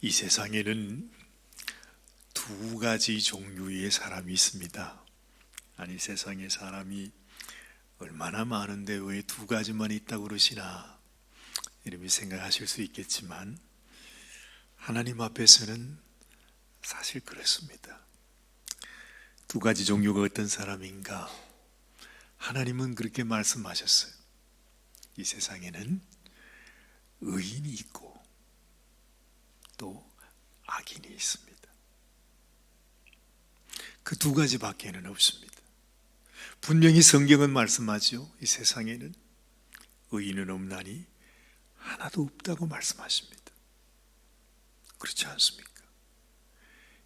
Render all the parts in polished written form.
이 세상에는 두 가지 종류의 사람이 있습니다. 아니, 세상에 사람이 얼마나 많은데 왜 두 가지만 있다고 그러시나 이렇게 생각하실 수 있겠지만, 하나님 앞에서는 사실 그렇습니다. 두 가지 종류가 어떤 사람인가? 하나님은 그렇게 말씀하셨어요. 이 세상에는 의인이 있고 또 악인이 있습니다. 그 두 가지밖에는 없습니다. 분명히 성경은 말씀하죠. 이 세상에는 의인은 없나니 하나도 없다고 말씀하십니다. 그렇지 않습니까?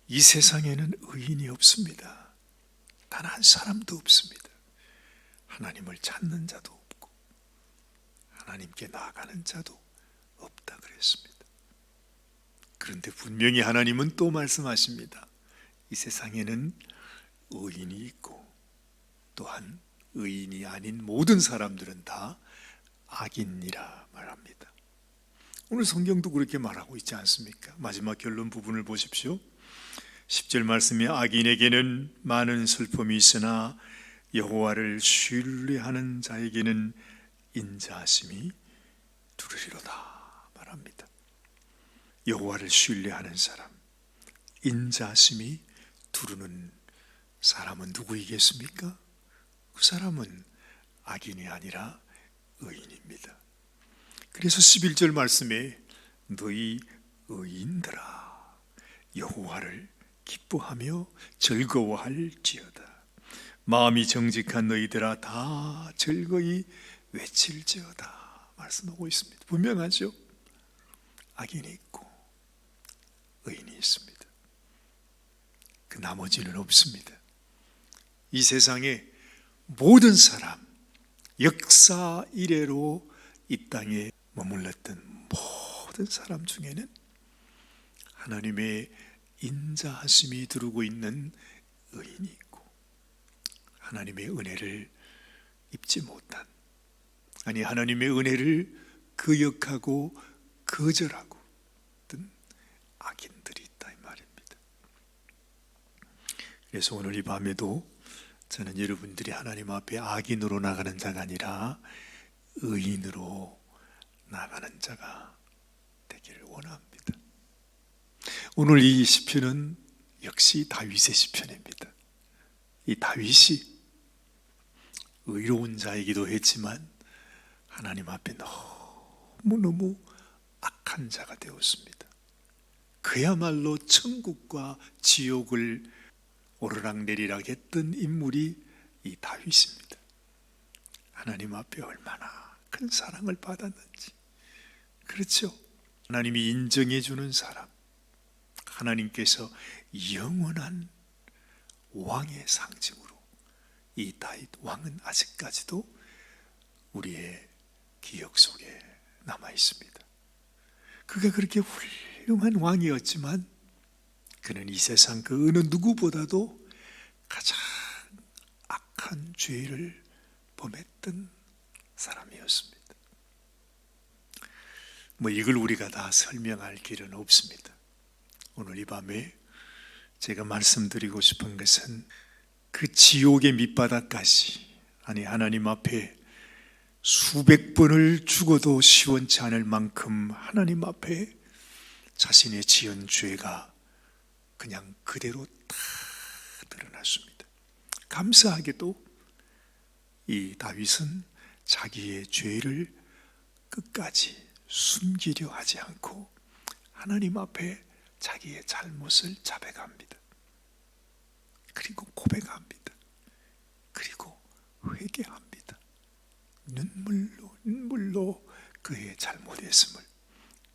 이 세상에는 의인이 없습니다. 단 한 사람도 없습니다. 하나님을 찾는 자도 없고 하나님께 나아가는 자도 없다 그랬습니다. 그런데 분명히 하나님은 또 말씀하십니다. 이 세상에는 의인이 있고 또한 의인이 아닌 모든 사람들은 다 악인이라 말합니다. 오늘 성경도 그렇게 말하고 있지 않습니까? 마지막 결론 부분을 보십시오. 10절 말씀에 악인에게는 많은 슬픔이 있으나 여호와를 신뢰하는 자에게는 인자하심이 두르리로다 말합니다. 여호와를 신뢰하는 사람, 인자하심이 두르는 사람은 누구이겠습니까? 그 사람은 악인이 아니라 의인입니다. 그래서 11절 말씀에 너희 의인들아 여호와를 기뻐하며 즐거워할지어다. 마음이 정직한 너희들아 다 즐거이 외칠지어다 말씀하고 있습니다. 분명하죠? 악인이 있고 의인이 있습니다. 그 나머지는 없습니다. 이 세상에 모든 사람, 역사 이래로 이 땅에 머물렀던 모든 사람 중에는 하나님의 인자하심이 두르고 있는 의인이 있고, 하나님의 은혜를 입지 못한, 아니 하나님의 은혜를 거역하고 거절하고 있던 악인들이 있다 이 말입니다. 그래서 오늘 이 밤에도 저는 여러분들이 하나님 앞에 악인으로 나가는 자가 아니라 의인으로 나가는 자가 되기를 원합니다. 오늘 이 시편은 역시 다윗의 시편입니다. 이 다윗이 의로운 자이기도 했지만 하나님 앞에 너무너무 악한 자가 되었습니다. 그야말로 천국과 지옥을 오르락내리락 했던 인물이 이 다윗입니다. 하나님 앞에 얼마나 큰 사랑을 받았는지. 그렇죠? 하나님이 인정해 주는 사람, 하나님께서 영원한 왕의 상징으로 이 다윗 왕은 아직까지도 우리의 기억 속에 남아 있습니다. 그가 그렇게 훌륭한 왕이었지만 그는 이 세상 그 어느 누구보다도 가장 악한 죄를 범했던 사람이었습니다. 이걸 우리가 다 설명할 길은 없습니다. 오늘 이 밤에 제가 말씀드리고 싶은 것은 그 지옥의 밑바닥까지, 아니 하나님 앞에 수백 번을 죽어도 시원치 않을 만큼 하나님 앞에 자신의 지은 죄가 그냥 그대로 다 드러났습니다. 감사하게도 이 다윗은 자기의 죄를 끝까지 숨기려 하지 않고 하나님 앞에 자기의 잘못을 자백합니다. 그리고 고백합니다. 그리고 회개합니다. 눈물로 그의 잘못했음을,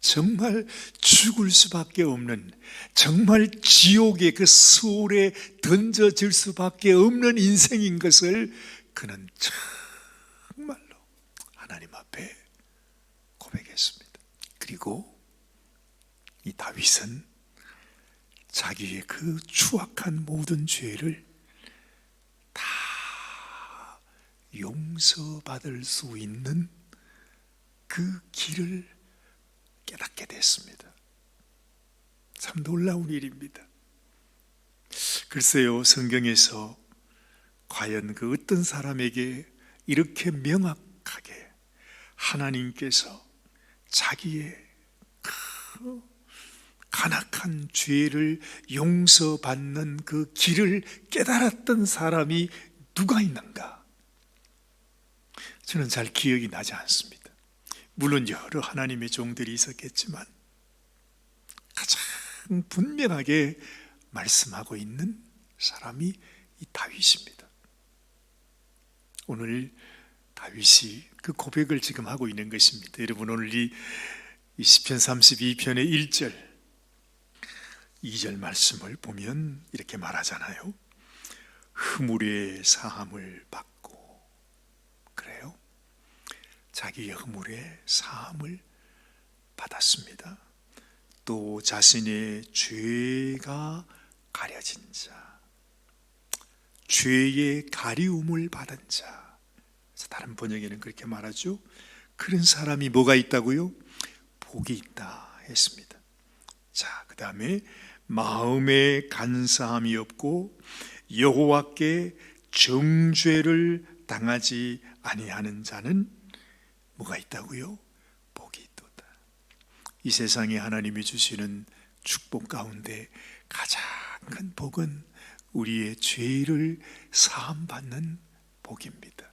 정말 죽을 수밖에 없는, 정말 지옥의 그 수월에 던져질 수밖에 없는 인생인 것을 그는 정말로 하나님 앞에 고백했습니다. 그리고 이 다윗은 자기의 그 추악한 모든 죄를 다 용서받을 수 있는 그 길을 깨닫게 됐습니다. 참 놀라운 일입니다. 글쎄요, 성경에서 과연 그 어떤 사람에게 이렇게 명확하게 하나님께서 자기의 그 간악한 죄를 용서받는 그 길을 깨달았던 사람이 누가 있는가? 저는 잘 기억이 나지 않습니다. 물론 여러 하나님의 종들이 있었겠지만 가장 분명하게 말씀하고 있는 사람이 이 다윗입니다. 오늘 다윗이 그 고백을 지금 하고 있는 것입니다. 여러분, 오늘 이 시편 32편의 1절 2절 말씀을 보면 이렇게 말하잖아요. 허물의 사함을 받고, 그래요? 자기의 허물의 사함을 받았습니다. 또 자신의 죄가 가려진 자, 죄의 가리움을 받은 자, 다른 번역에는 그렇게 말하죠. 그런 사람이 뭐가 있다고요? 복이 있다 했습니다. 자, 그 다음에 마음에 간사함이 없고 여호와께 정죄를 당하지 아니하는 자는 뭐가 있다고요? 복이 있도다. 이 세상에 하나님이 주시는 축복 가운데 가장 큰 복은 우리의 죄를 사함받는 복입니다.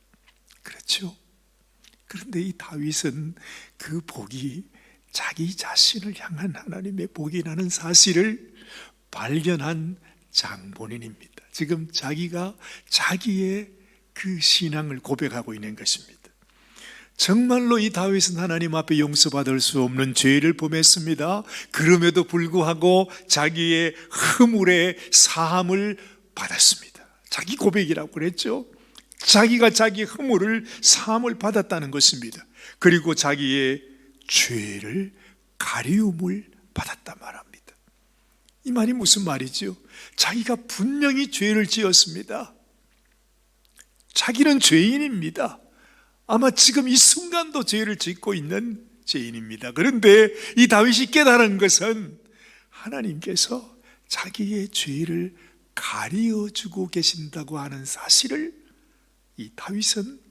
그렇죠? 그런데 이 다윗은 그 복이 자기 자신을 향한 하나님의 복이라는 사실을 발견한 장본인입니다. 지금 자기가 자기의 그 신앙을 고백하고 있는 것입니다. 정말로 이 다윗은 하나님 앞에 용서받을 수 없는 죄를 범했습니다. 그럼에도 불구하고 자기의 허물의 사함을 받았습니다. 자기 고백이라고 그랬죠. 자기가 자기 허물을 사함을 받았다는 것입니다. 그리고 자기의 죄를 가리움을 받았단 말합니다. 이 말이 무슨 말이죠? 자기가 분명히 죄를 지었습니다. 자기는 죄인입니다. 아마 지금 이 순간도 죄를 짓고 있는 죄인입니다. 그런데 이 다윗이 깨달은 것은 하나님께서 자기의 죄를 가리어주고 계신다고 하는 사실을 이 다윗은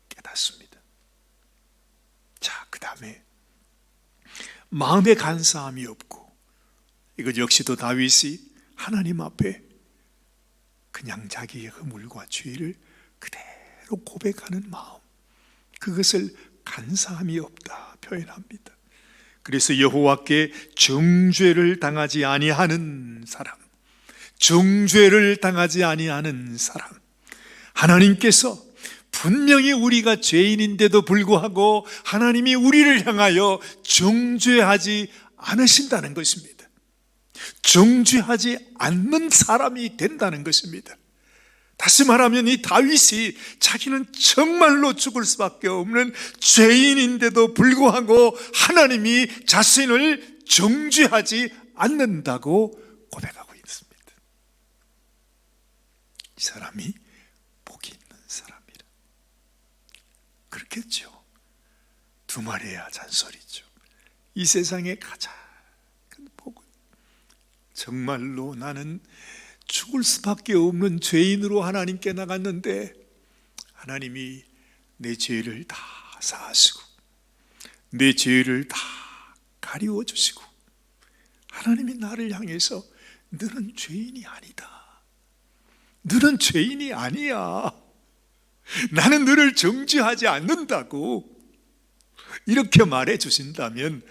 깨닫습니다. 자, 그 다음에 마음에 간사함이 없고, 이것 역시도 다윗이 하나님 앞에 그냥 자기의 허물과 죄를 그대로 고백하는 마음, 그것을 간사함이 없다 표현합니다. 그래서 여호와께 정죄를 당하지 아니하는 사람, 정죄를 당하지 아니하는 사람, 하나님께서 분명히 우리가 죄인인데도 불구하고 하나님이 우리를 향하여 정죄하지 않으신다는 것입니다. 정죄하지 않는 사람이 된다는 것입니다. 다시 말하면 이 다윗이 자기는 정말로 죽을 수밖에 없는 죄인인데도 불구하고 하나님이 자신을 정죄하지 않는다고 고백하고 있습니다. 이 사람이 복이 있는 사람이라. 그렇겠죠. 두말해야 잔소리죠. 이 세상의 가장 큰 복은 정말로 나는 죽을 수밖에 없는 죄인으로 하나님께 나갔는데 하나님이 내 죄를 다 사하시고 내 죄를 다 가리워 주시고 하나님이 나를 향해서 너는 죄인이 아니다. 너는 죄인이 아니야. 나는 너를 정죄하지 않는다고 이렇게 말해 주신다면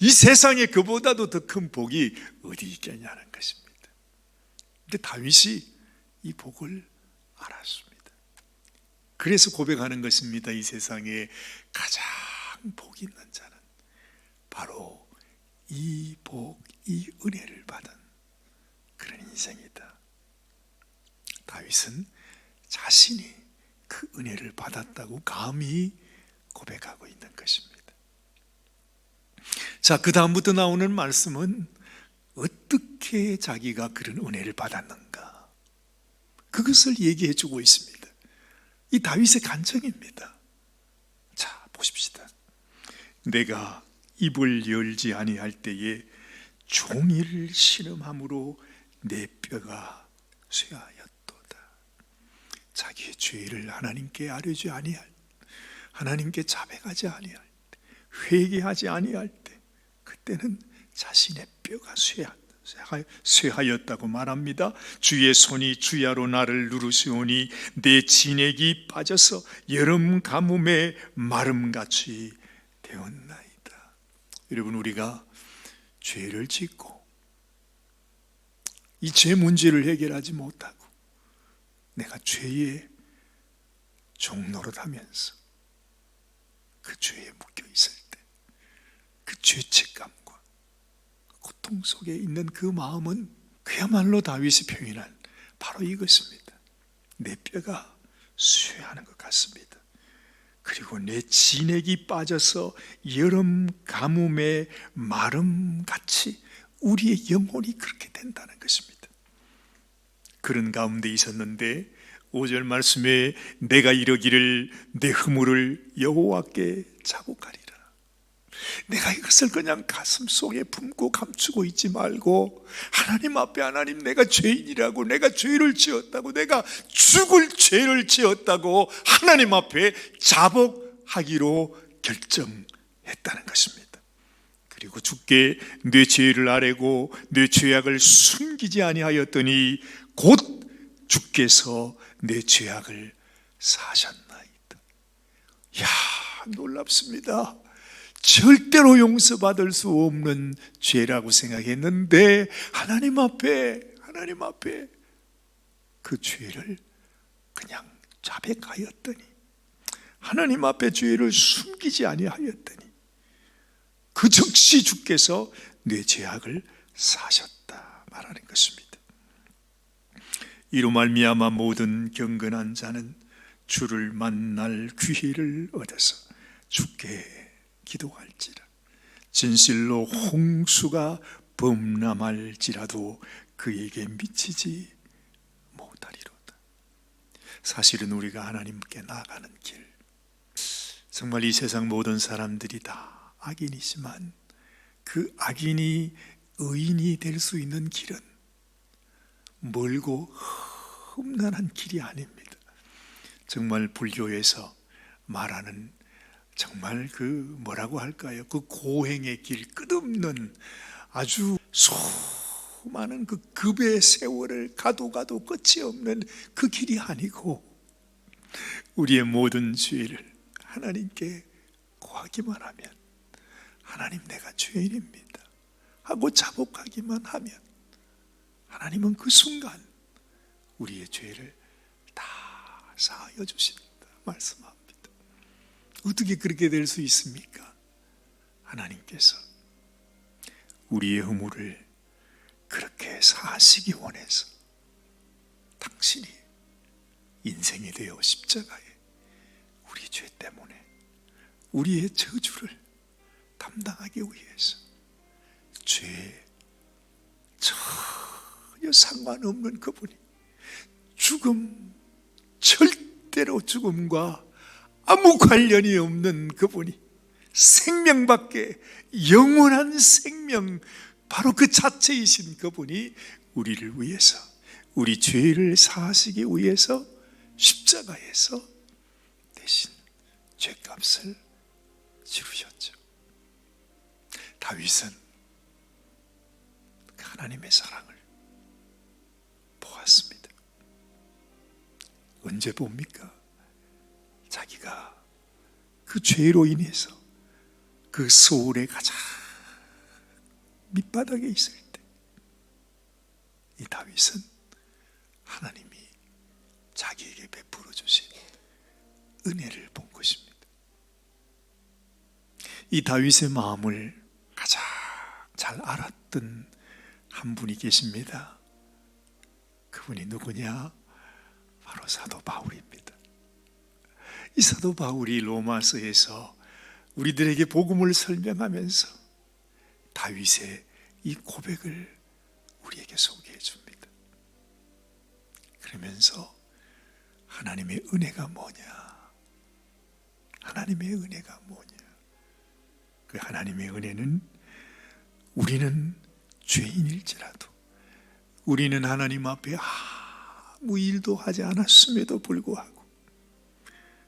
이 세상에 그보다도 더 큰 복이 어디 있겠냐는 것입니다. 근데 다윗이 이 복을 알았습니다. 그래서 고백하는 것입니다. 이 세상에 가장 복 있는 자는 바로 이 복, 이 은혜를 받은 그런 인생이다. 다윗은 자신이 그 은혜를 받았다고 감히 고백하고 있는 것입니다. 자, 그 다음부터 나오는 말씀은 어떻게 자기가 그런 은혜를 받았는가, 그것을 얘기해 주고 있습니다. 이 다윗의 간증입니다. 자, 보십시다. 내가 입을 열지 아니할 때에 종일 신음함으로 내 뼈가 쇠하였도다. 자기의 죄를 하나님께 아뢰지 아니할 때, 하나님께 자백하지 아니할 때, 회개하지 아니할 때, 그때는 자신의 뼈가 쇠하였다고 말합니다. 주의 손이 주야로 나를 누르시오니 내 진액이 빠져서 여름 가뭄에 마름같이 되었나이다. 여러분, 우리가 죄를 짓고 이 죄 문제를 해결하지 못하고 내가 죄의 종노릇하면서 그 죄에 묶여 있을 때 그 죄책감과 고통 속에 있는 그 마음은 그야말로 다윗이 표현한 바로 이것입니다. 내 뼈가 쇠하는 것 같습니다. 그리고 내 진액이 빠져서 여름 가뭄에 마름같이 우리의 영혼이 그렇게 된다는 것입니다. 그런 가운데 있었는데 5절 말씀에 내가 이러기를 내 허물을 여호와께 자복하리라. 내가 이것을 그냥 가슴 속에 품고 감추고 있지 말고 하나님 앞에, 하나님, 내가 죄인이라고, 내가 죄를 지었다고, 내가 죽을 죄를 지었다고 하나님 앞에 자복하기로 결정했다는 것입니다. 그리고 주께 내 죄를 아뢰고 내 죄악을 숨기지 아니하였더니 곧 주께서 내 죄악을 사하셨나이다. 이야, 놀랍습니다. 절대로 용서받을 수 없는 죄라고 생각했는데 하나님 앞에 그 죄를 그냥 자백하였더니, 하나님 앞에 죄를 숨기지 아니하였더니 그 즉시 주께서 내 죄악을 사하셨다 말하는 것입니다. 이로 말미암아 모든 경건한 자는 주를 만날 기회를 얻어서 주께 기도할지라. 진실로 홍수가 범람할지라도 그에게 미치지 못하리로다. 사실은 우리가 하나님께 나아가는 길, 정말 이 세상 모든 사람들이 다 악인이지만 그 악인이 의인이 될 수 있는 길은 멀고 험난한 길이 아닙니다. 정말 불교에서 말하는 정말 그 뭐라고 할까요? 그 고행의 길, 끝없는 아주 수많은 그 급의 세월을 가도 끝이 없는 그 길이 아니고 우리의 모든 죄를 하나님께 고하기만 하면, 하나님 내가 죄인입니다 하고 자복하기만 하면 하나님은 그 순간 우리의 죄를 다 사하여 주신다 말씀합니다. 어떻게 그렇게 될 수 있습니까? 하나님께서 우리의 허물을 그렇게 사하시기 원해서 당신이 인생이 되어 십자가에 우리 죄 때문에 우리의 저주를 담당하기 위해서 죄에 전혀 상관없는 그분이 죽음, 절대로 죽음과 아무 관련이 없는 그분이, 생명밖에, 영원한 생명, 바로 그 자체이신 그분이 우리를 위해서, 우리 죄를 사하시기 위해서 십자가에서 대신 죄값을 치르셨죠. 다윗은 하나님의 사랑을 보았습니다. 언제 봅니까? 자기가 그 죄로 인해서 그 소울의 가장 밑바닥에 있을 때 이 다윗은 하나님이 자기에게 베풀어 주신 은혜를 본 것입니다. 이 다윗의 마음을 가장 잘 알았던 한 분이 계십니다. 그분이 누구냐? 바로 사도 바울입니다. 이 사도 바울이 로마서에서 우리들에게 복음을 설명하면서 다윗의 이 고백을 우리에게 소개해 줍니다. 그러면서 하나님의 은혜가 뭐냐? 하나님의 은혜가 뭐냐? 그 하나님의 은혜는 우리는 죄인일지라도 우리는 하나님 앞에 아무 일도 하지 않았음에도 불구하고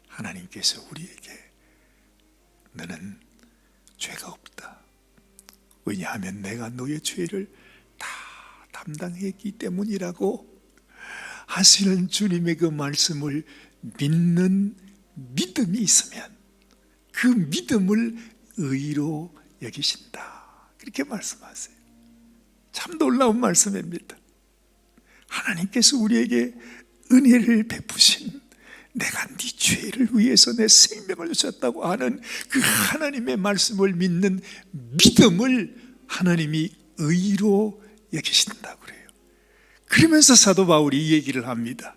하나님께서 우리에게 너는 죄가 없다. 왜냐하면 내가 너의 죄를 다 담당했기 때문이라고 하시는 주님의 그 말씀을 믿는 믿음이 있으면 그 믿음을 의로 여기신다. 그렇게 말씀하세요. 참 놀라운 말씀입니다. 하나님께서 우리에게 은혜를 베푸신 내가 네 죄를 위해서 내 생명을 주셨다고 하는 그 하나님의 말씀을 믿는 믿음을 하나님이 의로 여기신다고 그래요. 그러면서 사도 바울이 이 얘기를 합니다.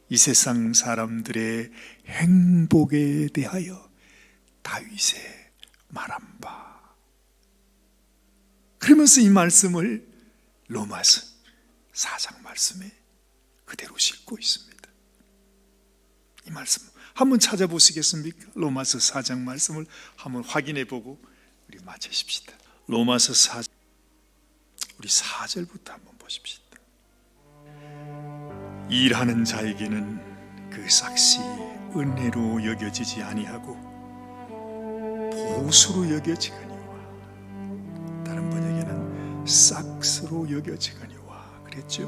이 세상 사람들의 행복에 대하여 다윗의 말한 바. 그러면서 이 말씀을 로마서 4장 말씀에 그대로 싣고 있습니다. 이 말씀 한번 찾아보시겠습니까? 로마서 4장 말씀을 한번 확인해 보고 우리 마치십시다. 로마서 4장 우리 4절부터 한번 보십시다. 일하는 자에게는 그 삭시 은혜로 여겨지지 아니하고 보수로 여겨지거니와, 다른 번역에는 싹스로 여겨지거니와 그랬죠.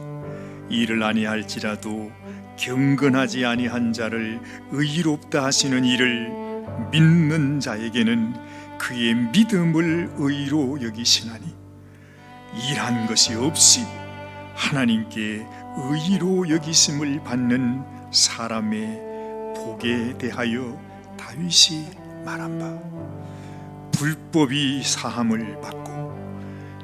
일을 아니할지라도 경건하지 아니한 자를 의롭다 하시는 이를 믿는 자에게는 그의 믿음을 의로 여기시나니, 일한 것이 없이 하나님께 의로 여기심을 받는 사람의 복에 대하여 다윗이 말한 바, 불법이 사함을 받고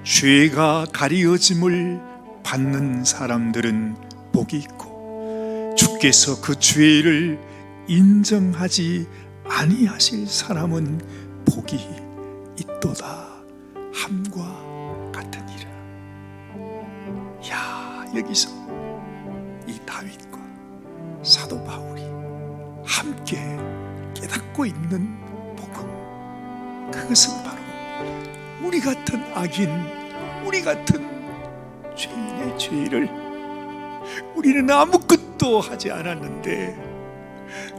죄가 가리어짐을 받는 사람들은 복이 있고 주께서 그 죄를 인정하지 아니하실 사람은 복이 있도다 함과 같으니라. 야, 여기서 이 다윗과 사도 바울이 함께 깨닫고 있는 복음, 그것은 바로 우리 같은 악인, 우리 같은 죄인의 죄를 우리는 아무것도 하지 않았는데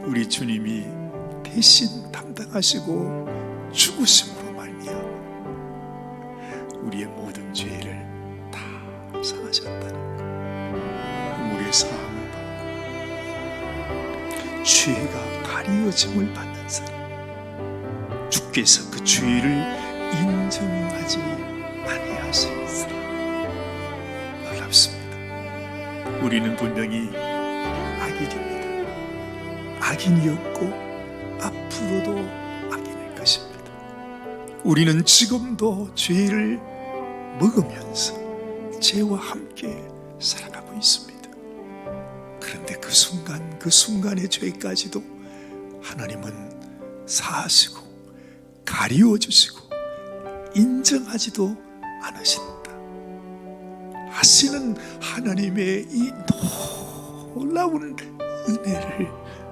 우리 주님이 대신 담당하시고 죽으심으로 말미암아 우리의 모든 죄를 다 사하셨다는 우리의 사함을 받고 죄가 가리어짐을 받는 사람, 주께서 그 죄를 인정하지 아니하실 사람. 놀랍습니다. 우리는 분명히 악인입니다. 악인이었고 앞으로도 악인일 것입니다. 우리는 지금도 죄를 먹으면서 죄와 함께 살아가고 있습니다. 그런데 그 순간의 죄까지도 하나님은 사하시고 가리워 주시고 인정하지도 않으신다 하시는 하나님의 이 놀라운 은혜를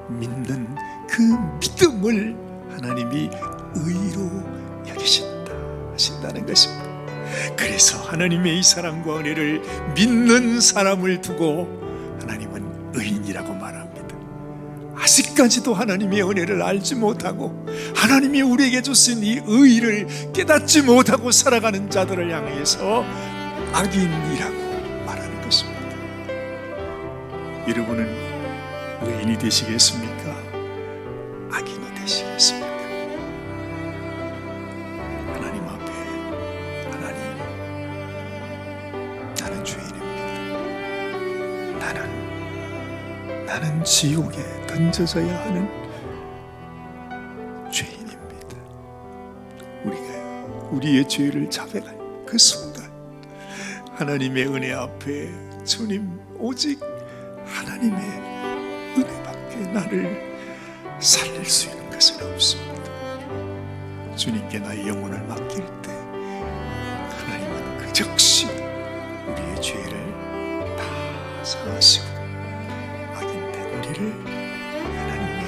믿는 그 믿음을 하나님이 의로 여기신다 하신다는 것입니다. 그래서 하나님의 이 사랑과 은혜를 믿는 사람을 두고 하나님은 의인이라고 말합니다. 아직까지도 하나님의 은혜를 알지 못하고 하나님이 우리에게 주신 이 의의를 깨닫지 못하고 살아가는 자들을 향해서 악인이라고 말하는 것입니다. 여러분은 의인이 되시겠습니까? 악인이 되시겠습니까? 하나님 앞에, 하나님, 나는 죄인입니다. 나는 지옥에 던져져야 하는 죄인입니다. 우리가 우리의 죄를 자백할 그 순간 하나님의 은혜 앞에 주님, 오직 하나님의 은혜밖에 나를 살릴 수 있는 것은 없습니다. 주님께 나의 영혼을 맡길 때 하나님은 그 즉시 우리의 죄를 다 사하시고 악인된 우리를 하나님의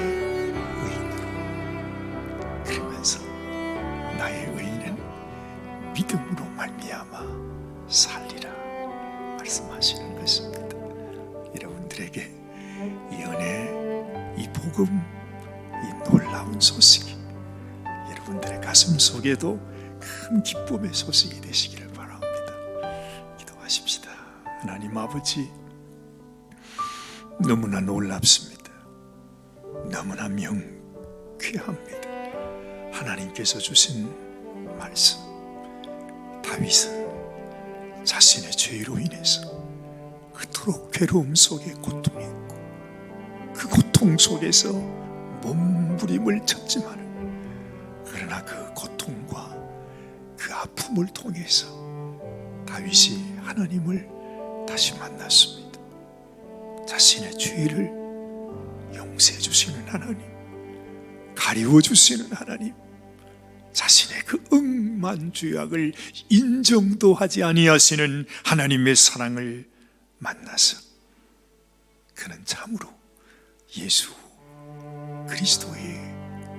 의인으로, 그러면서 나의 의인은 믿음으로 말미암아 살리라 말씀하시는 것입니다. 여러분들에게 이 은혜, 이 복음, 이 놀라운 소식이 여러분들의 가슴 속에도 큰 기쁨의 소식이 되시기를 바랍니다. 기도하십시다. 하나님 아버지, 너무나 놀랍습니다. 너무나 명쾌합니다. 하나님께서 주신 말씀, 다윗은 자신의 죄로 인해서 그토록 괴로움 속에 고통했고 그 고통 속에서 몸부림을 쳤지만, 그러나 그 고통과 그 아픔을 통해서 다윗이 하나님을 다시 만났습니다. 자신의 죄를 용서해 주시는 하나님, 가리워 주시는 하나님, 자신의 그 억만 죄악을 인정도 하지 아니하시는 하나님의 사랑을 만나서 그는 참으로 예수 그리스도의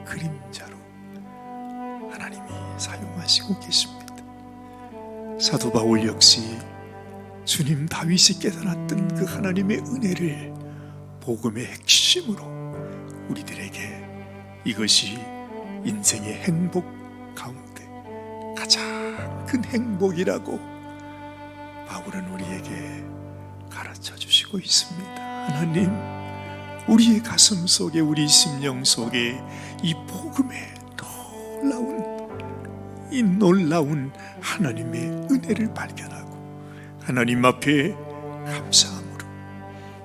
그림자로 하나님이 사용하시고 계십니다. 사도 바울 역시 주님 다윗이 깨달았던 그 하나님의 은혜를 복음의 핵심으로 우리들에게, 이것이 인생의 행복 가운데 가장 큰 행복이라고 바울은 우리에게 가르쳐 주시고 있습니다. 하나님, 우리의 가슴 속에, 우리 심령 속에 이 복음의 놀라운 하나님의 은혜를 발견하고 하나님 앞에 감사함으로,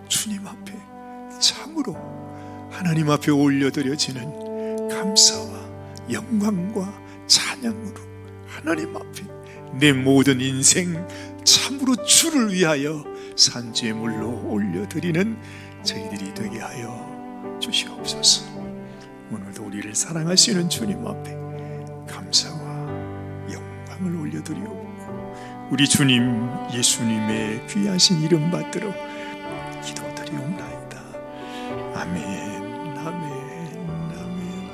주님 앞에 참으로 하나님 앞에 올려드려지는 감사와 영광과 찬양으로 하나님 앞에 내 모든 인생 참으로 주를 위하여 산제물로 올려드리는 저희들이 되게 하여 주시옵소서. 오늘도 우리를 사랑하시는 주님 앞에 감사와 영광을 올려드리옵고 우리 주님 예수님의 귀하신 이름 받들어 기도드리옵나이다. 아멘, 아멘, 아멘,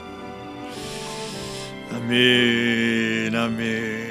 아멘, 아멘.